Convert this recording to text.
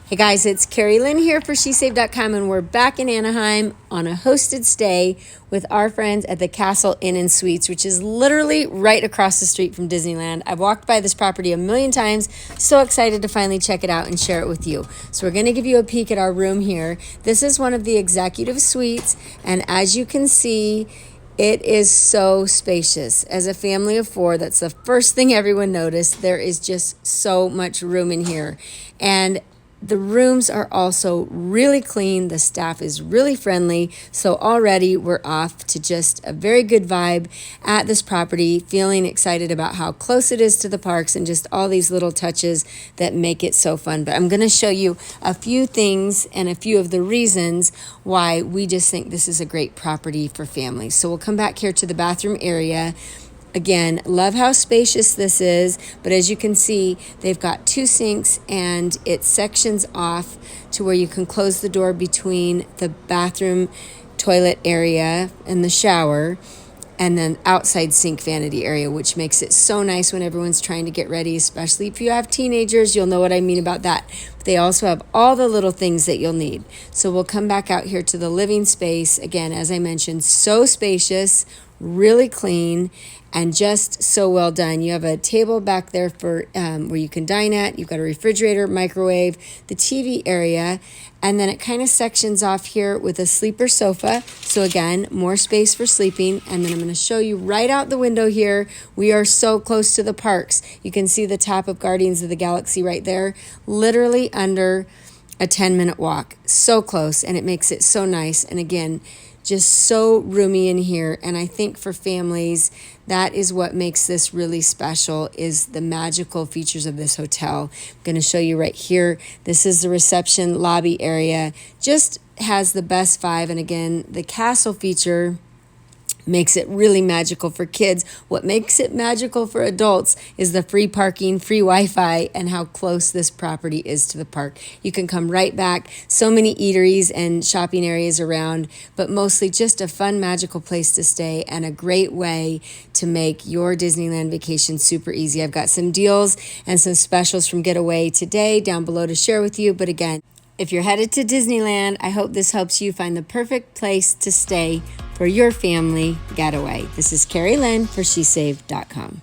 Hey guys, it's Carrie Lynn here for SheSaved.com, and we're back in Anaheim on a hosted stay with our friends at the Castle Inn and Suites, which is literally right across the street from Disneyland. I've walked by this property a million times, so excited to finally check it out and share it with you. So we're going to give you a peek at our room here. This is one of the executive suites, and as you can see, it is so spacious. As a family of four, that's the first thing everyone noticed. There is just so much room in here. And the rooms are also really clean. The staff is really friendly. So already we're off to just a very good vibe at this property, feeling excited about how close it is to the parks and just all these little touches that make it so fun. But I'm going to show you a few things and a few of the reasons why we just think this is a great property for families. So we'll come back here to the bathroom area. Again, love how spacious this is, but as you can see, they've got two sinks and it sections off to where you can close the door between the bathroom toilet area and the shower, and then outside sink vanity area, which makes it so nice when everyone's trying to get ready, especially if you have teenagers. You'll know what I mean about that. But they also have all the little things that you'll need. So we'll come back out here to the living space. Again, as I mentioned, so spacious, really clean, and just so well done. You have a table back there for where you can dine at. You've got a refrigerator, microwave, the TV area, and then it kind of sections off here with a sleeper sofa. So again, more space for sleeping. And then I'm going to show you right out the window here. We are so close to the parks. You can see the top of Guardians of the Galaxy right there, literally under a 10-minute walk. So close, and it makes it so nice. And again, just so roomy in here. And I think for families, that is what makes this really special, is the magical features of this hotel. I'm going to show you right here. This is the reception lobby area. Just has the best vibe. And again, the castle feature makes it really magical for kids. What makes it magical for adults is the free parking, free Wi-Fi, and how close this property is to the park. You can come right back. So many eateries and shopping areas around, but mostly just a fun, magical place to stay and a great way to make your Disneyland vacation super easy. I've got some deals and some specials from Getaway today down below to share with you. But again, if you're headed to Disneyland, I hope this helps you find the perfect place to stay for your family getaway. This is Carrie Lynn for SheSaved.com.